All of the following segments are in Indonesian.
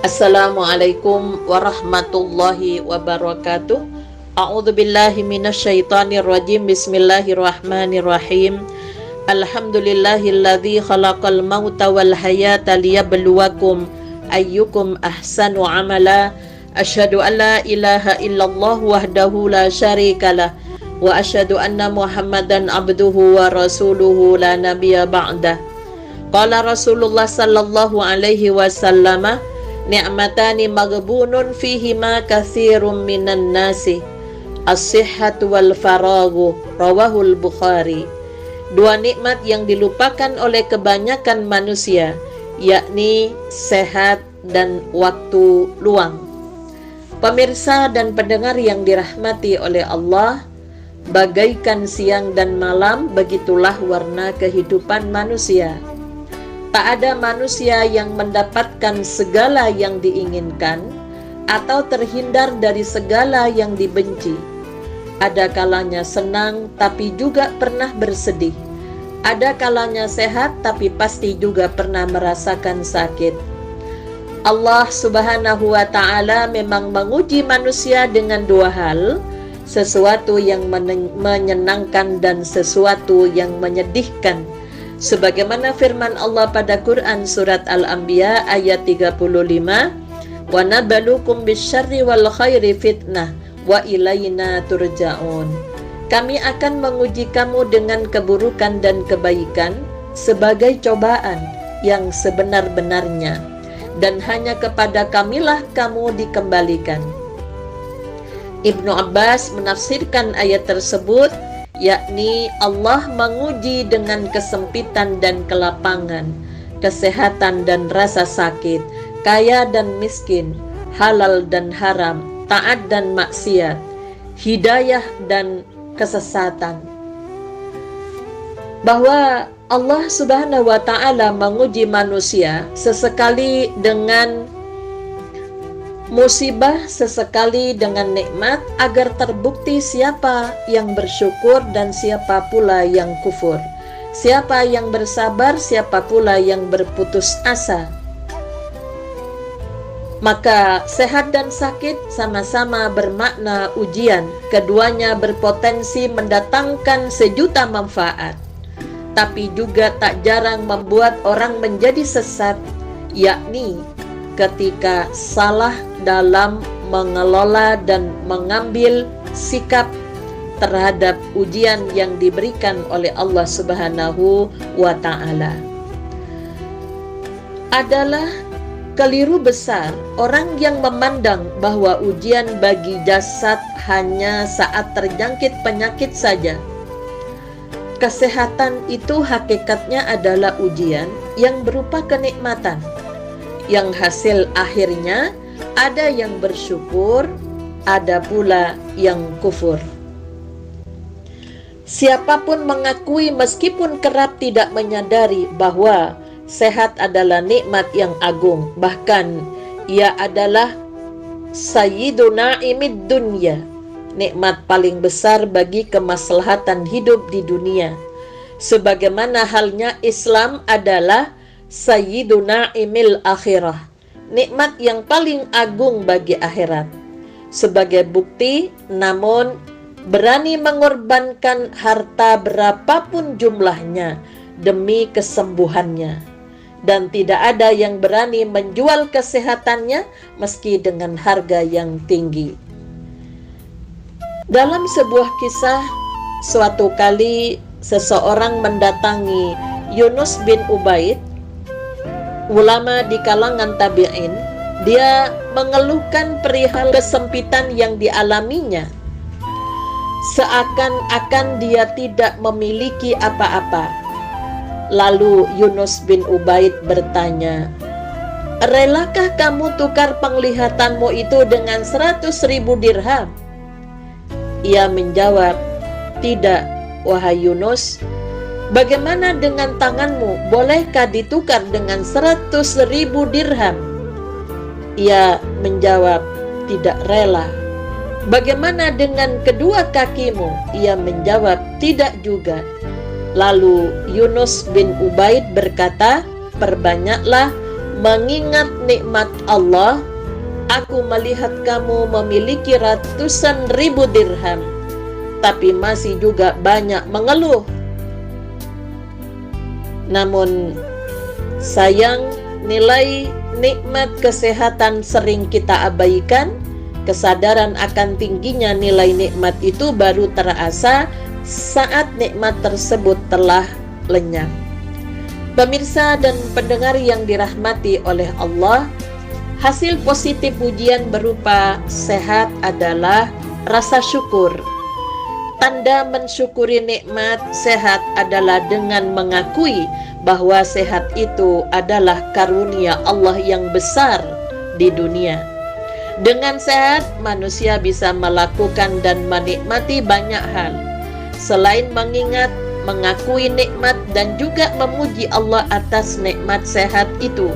Assalamualaikum warahmatullahi wabarakatuh. A'udzu billahi minasyaitonir rajim. Bismillahirrahmanirrahim. Alhamdulillahilladzi khalaqal mauta wal hayata liyabluwakum ayyukum ahsanu amala. Asyhadu an la ilaha illallah wahdahu la syarikalah wa asyhadu anna Muhammadan abduhu wa rasuluhu la nabiyya ba'dah. Qala Rasulullah sallallahu alaihi wasallam, ni'matani maghbunun fihima katsirun minan nasi, as-sihhatu wal faragu, rawahul Bukhari. Dua nikmat yang dilupakan oleh kebanyakan manusia, yakni sehat dan waktu luang. Pemirsa dan pendengar yang dirahmati oleh Allah, bagaikan siang dan malam, begitulah warna kehidupan manusia. Tak ada manusia yang mendapatkan segala yang diinginkan atau terhindar dari segala yang dibenci. Ada kalanya senang tapi juga pernah bersedih. Ada kalanya sehat tapi pasti juga pernah merasakan sakit. Allah Subhanahu wa ta'ala memang menguji manusia dengan dua hal, sesuatu yang menyenangkan dan sesuatu yang menyedihkan. Sebagaimana firman Allah pada Quran surat Al-Anbiya ayat 35, wa nabalukum bisyarri wal khairi fitnah wa ilaina turja'un. Kami akan menguji kamu dengan keburukan dan kebaikan sebagai cobaan yang sebenar-benarnya, dan hanya kepada kamilah kamu dikembalikan. Ibnu Abbas menafsirkan ayat tersebut, yakni Allah menguji dengan kesempitan dan kelapangan, kesehatan dan rasa sakit, kaya dan miskin, halal dan haram, taat dan maksiat, hidayah dan kesesatan. Bahwa Allah Subhanahu wa ta'ala menguji manusia sesekali dengan musibah, sesekali dengan nikmat, agar terbukti siapa yang bersyukur dan siapa pula yang kufur, siapa yang bersabar, siapa pula yang berputus asa. Maka sehat dan sakit sama-sama bermakna ujian. Keduanya berpotensi mendatangkan sejuta manfaat, tapi juga tak jarang membuat orang menjadi sesat, yakni ketika salah dalam mengelola dan mengambil sikap terhadap ujian yang diberikan oleh Allah Subhanahu wa ta'ala. Adalah keliru besar orang yang memandang bahwa ujian bagi jasad hanya saat terjangkit penyakit saja. Kesehatan itu hakikatnya adalah ujian yang berupa kenikmatan, yang hasil akhirnya ada yang bersyukur, ada pula yang kufur. Siapapun mengakui meskipun kerap tidak menyadari bahwa sehat adalah nikmat yang agung, bahkan ia adalah sayyiduna imid dunya, nikmat paling besar bagi kemaslahatan hidup di dunia. Sebagaimana halnya Islam adalah sayyiduna imil akhirah, nikmat yang paling agung bagi akhirat. Sebagai bukti, namun berani mengorbankan harta berapapun jumlahnya demi kesembuhannya, dan tidak ada yang berani menjual kesehatannya meski dengan harga yang tinggi. Dalam sebuah kisah, suatu kali seseorang mendatangi Yunus bin Ubaid, ulama di kalangan tabi'in. Dia mengeluhkan perihal kesempitan yang dialaminya, seakan-akan dia tidak memiliki apa-apa. Lalu Yunus bin Ubaid bertanya, relakah kamu tukar penglihatanmu itu dengan 100.000 dirham? Ia menjawab, tidak, wahai Yunus. Bagaimana dengan tanganmu? Bolehkah ditukar dengan 100.000 dirham? Ia menjawab, tidak rela. Bagaimana dengan kedua kakimu? Ia menjawab, tidak juga. Lalu Yunus bin Ubaid berkata, perbanyaklah mengingat nikmat Allah, aku melihat kamu memiliki ratusan ribu dirham, tapi masih juga banyak mengeluh. Namun sayang, nilai nikmat kesehatan sering kita abaikan. Kesadaran akan tingginya nilai nikmat itu baru terasa saat nikmat tersebut telah lenyap. Pemirsa dan pendengar yang dirahmati oleh Allah, hasil positif ujian berupa sehat adalah rasa syukur. Tanda mensyukuri nikmat sehat adalah dengan mengakui bahwa sehat itu adalah karunia Allah yang besar di dunia. Dengan sehat, manusia bisa melakukan dan menikmati banyak hal. Selain mengingat, mengakui nikmat dan juga memuji Allah atas nikmat sehat itu.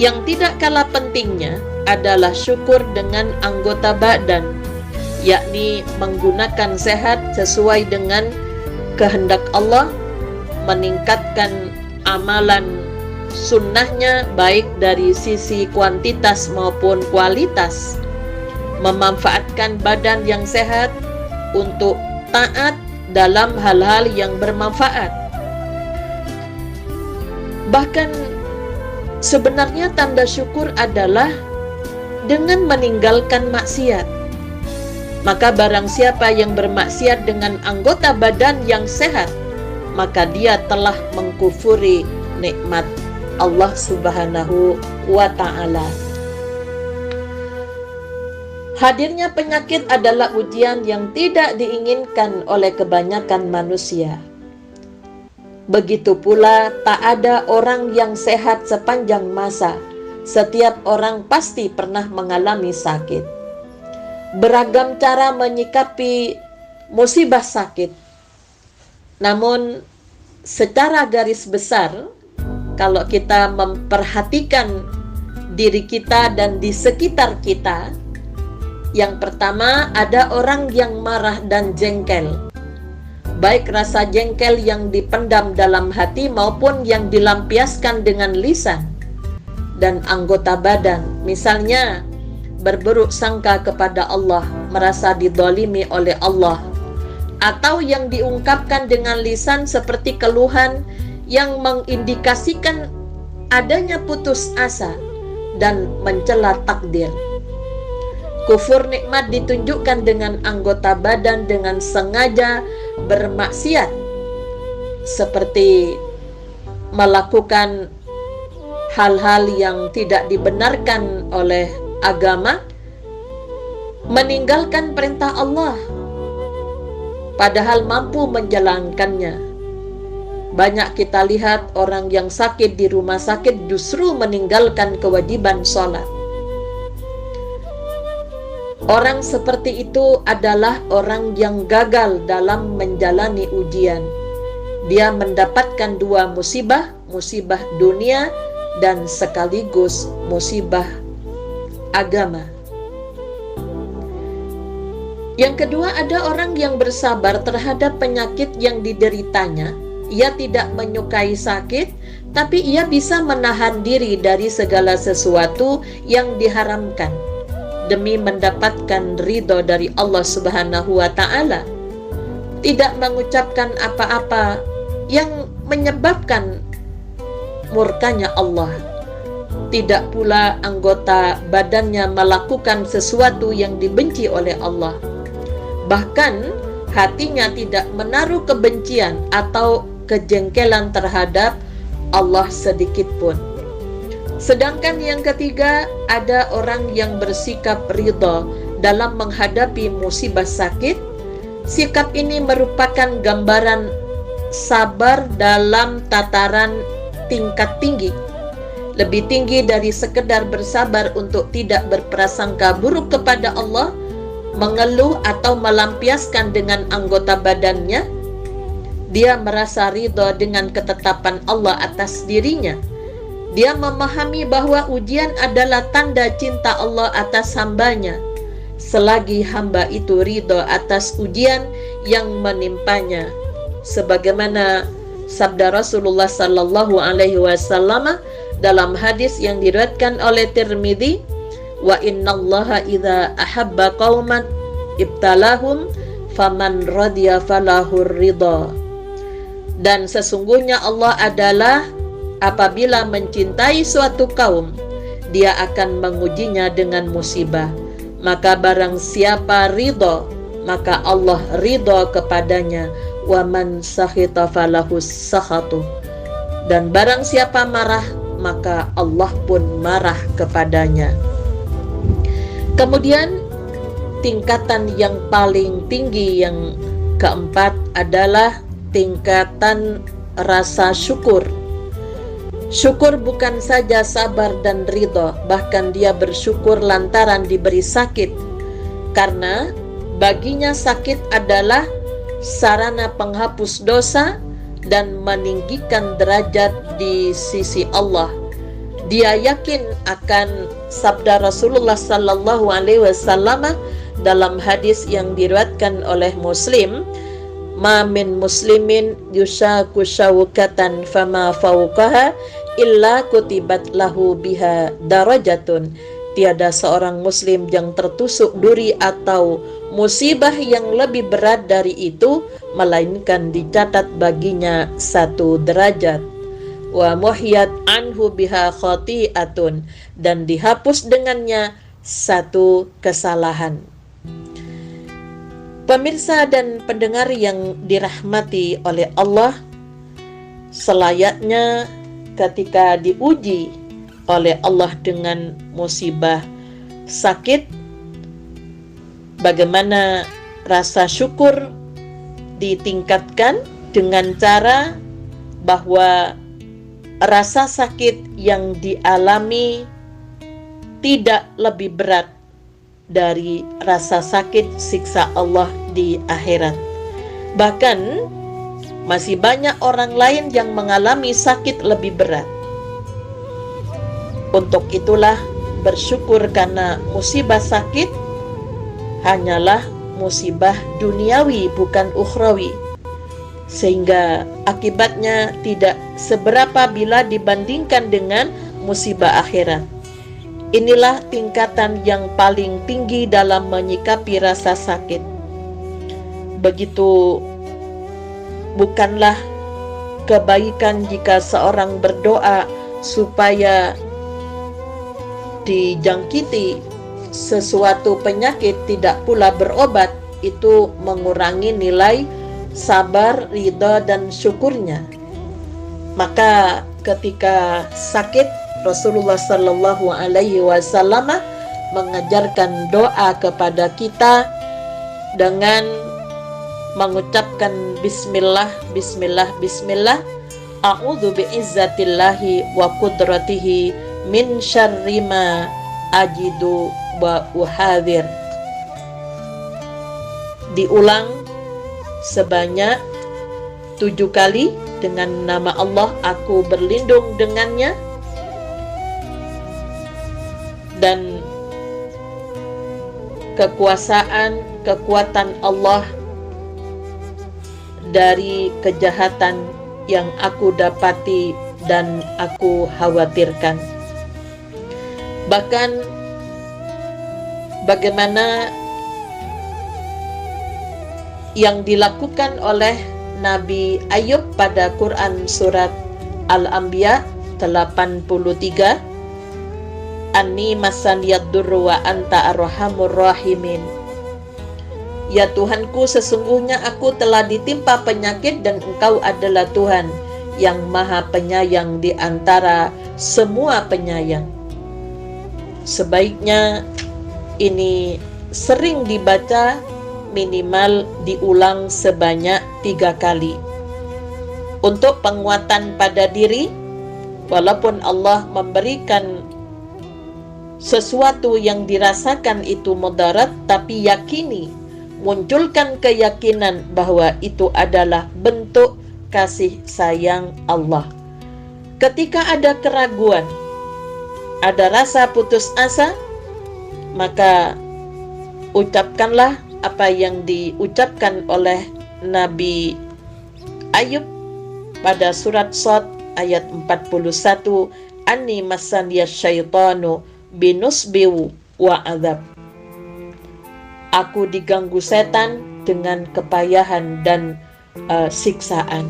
Yang tidak kalah pentingnya adalah syukur dengan anggota badan, yakni menggunakan sehat sesuai dengan kehendak Allah, meningkatkan amalan sunnahnya baik dari sisi kuantitas maupun kualitas, memanfaatkan badan yang sehat untuk taat dalam hal-hal yang bermanfaat. Bahkan sebenarnya tanda syukur adalah dengan meninggalkan maksiat. Maka barang siapa yang bermaksiat dengan anggota badan yang sehat, maka dia telah mengkufuri nikmat Allah Subhanahu wa Ta'ala. Hadirnya penyakit adalah ujian yang tidak diinginkan oleh kebanyakan manusia. Begitu pula tak ada orang yang sehat sepanjang masa. Setiap orang pasti pernah mengalami sakit. Beragam cara menyikapi musibah sakit. Namun secara garis besar, kalau kita memperhatikan diri kita dan di sekitar kita, yang pertama ada orang yang marah dan jengkel. Baik rasa jengkel yang dipendam dalam hati maupun yang dilampiaskan dengan lisan dan anggota badan. Misalnya berburuk sangka kepada Allah, merasa didolimi oleh Allah, atau yang diungkapkan dengan lisan seperti keluhan yang mengindikasikan adanya putus asa dan mencela takdir. Kufur nikmat ditunjukkan dengan anggota badan dengan sengaja bermaksiat, seperti melakukan hal-hal yang tidak dibenarkan oleh agama, meninggalkan perintah Allah padahal mampu menjalankannya. Banyak kita lihat orang yang sakit di rumah sakit justru meninggalkan kewajiban sholat. Orang seperti itu adalah orang yang gagal dalam menjalani ujian. Dia mendapatkan dua musibah, musibah dunia dan sekaligus musibah agama. Yang kedua, ada orang yang bersabar terhadap penyakit yang dideritanya. Ia tidak menyukai sakit, tapi ia bisa menahan diri dari segala sesuatu yang diharamkan demi mendapatkan ridho dari Allah Subhanahu wa Ta'ala. Tidak mengucapkan apa-apa yang menyebabkan murkanya Allah. Tidak pula anggota badannya melakukan sesuatu yang dibenci oleh Allah. Bahkan hatinya tidak menaruh kebencian atau kejengkelan terhadap Allah sedikit pun. Sedangkan yang ketiga, ada orang yang bersikap ridha dalam menghadapi musibah sakit. Sikap ini merupakan gambaran sabar dalam tataran tingkat tinggi, lebih tinggi dari sekedar bersabar untuk tidak berprasangka buruk kepada Allah, mengeluh atau melampiaskan dengan anggota badannya. Dia merasa ridha dengan ketetapan Allah atas dirinya. Dia memahami bahwa ujian adalah tanda cinta Allah atas hambanya, selagi hamba itu ridha atas ujian yang menimpanya. Sebagaimana sabda Rasulullah sallallahu alaihi wasallam, Dalam hadis yang diriwayatkan oleh Tirmidzi, wa innallaha idza ahabba qauman ibtalahum faman radiya falahur ridha. Dan sesungguhnya Allah adalah apabila mencintai suatu kaum, dia akan mengujinya dengan musibah. Maka barang siapa ridha, maka Allah ridha kepadanya. Wa man sakhita falahus sakhatu. Dan barang siapa marah, maka Allah pun marah kepadanya. Kemudian tingkatan yang paling tinggi yang keempat adalah tingkatan rasa syukur. Syukur bukan saja sabar dan ridho, bahkan dia bersyukur lantaran diberi sakit, karena baginya sakit adalah sarana penghapus dosa dan meninggikan derajat di sisi Allah. Dia yakin akan sabda Rasulullah sallallahu alaihi wasallam dalam hadis yang diriwayatkan oleh Muslim, ma min muslimin yushaku syawkatan fama fawqaha illa kutibat lahu biha darajatun. Tiada seorang muslim yang tertusuk duri atau musibah yang lebih berat dari itu, melainkan dicatat baginya satu derajat. Wa muhiyat anhu biha khati'atun, dan dihapus dengannya satu kesalahan. Pemirsa dan pendengar yang dirahmati oleh Allah, selayaknya ketika diuji oleh Allah dengan musibah sakit, bagaimana rasa syukur ditingkatkan dengan cara bahwa rasa sakit yang dialami tidak lebih berat dari rasa sakit siksa Allah di akhirat. Bahkan masih banyak orang lain yang mengalami sakit lebih berat. Untuk itulah bersyukur karena musibah sakit hanyalah musibah duniawi, bukan ukhrawi, sehingga akibatnya tidak seberapa bila dibandingkan dengan musibah akhirat. Inilah tingkatan yang paling tinggi dalam menyikapi rasa sakit. Begitu bukanlah kebaikan jika seorang berdoa supaya dijangkiti sesuatu penyakit tidak pula berobat, itu mengurangi nilai sabar, ridha dan syukurnya. Maka ketika sakit, Rasulullah sallallahu alaihi wasallam mengajarkan doa kepada kita dengan mengucapkan bismillah, bismillah, bismillah. A'udzu bi'izzatillahi wa qudratihi min syarri ma ajidu wa uhadir. Diulang sebanyak 7 kali. Dengan nama Allah aku berlindung dengannya, dan kekuatan Allah dari kejahatan yang aku dapati dan aku khawatirkan. Bahkan bagaimana yang dilakukan oleh Nabi Ayub pada Quran surat Al-Anbiya 83, Anni masaniyad durru wa anta arhamur rahimin. Ya Tuhanku, sesungguhnya aku telah ditimpa penyakit dan Engkau adalah Tuhan yang maha penyayang di antara semua penyayang. Sebaiknya ini sering dibaca, minimal diulang sebanyak 3 kali. Untuk penguatan pada diri, walaupun Allah memberikan sesuatu yang dirasakan itu mudarat, tapi yakini, munculkan keyakinan bahwa itu adalah bentuk kasih sayang Allah. Ketika ada keraguan, ada rasa putus asa, maka ucapkanlah apa yang diucapkan oleh Nabi Ayub pada surat Shad ayat 41, anni massaniya syaitanu binusbi wa adzab. Aku diganggu setan dengan kepayahan dan siksaan.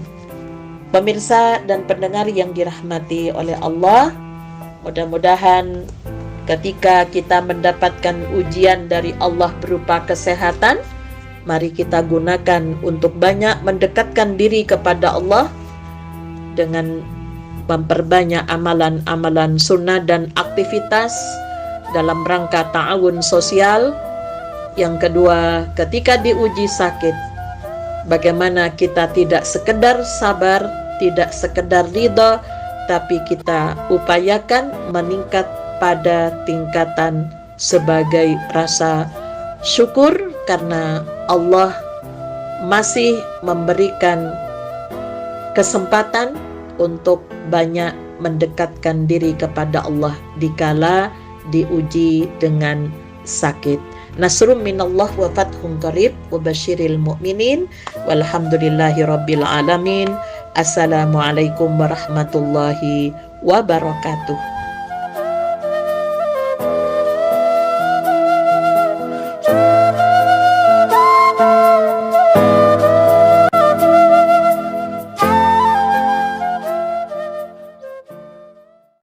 Pemirsa dan pendengar yang dirahmati oleh Allah, mudah-mudahan ketika kita mendapatkan ujian dari Allah berupa kesehatan, mari kita gunakan untuk banyak mendekatkan diri kepada Allah dengan memperbanyak amalan-amalan sunnah dan aktivitas dalam rangka ta'awun sosial. Yang kedua, ketika diuji sakit, bagaimana kita tidak sekedar sabar, tidak sekedar ridha, tapi kita upayakan meningkat pada tingkatan sebagai rasa syukur karena Allah masih memberikan kesempatan untuk banyak mendekatkan diri kepada Allah dikala diuji dengan sakit. Nasrum minallah wa fathun qarib wa basyiril mu'minin walhamdulillahi rabbil alamin. Assalamualaikum warahmatullahi wabarakatuh.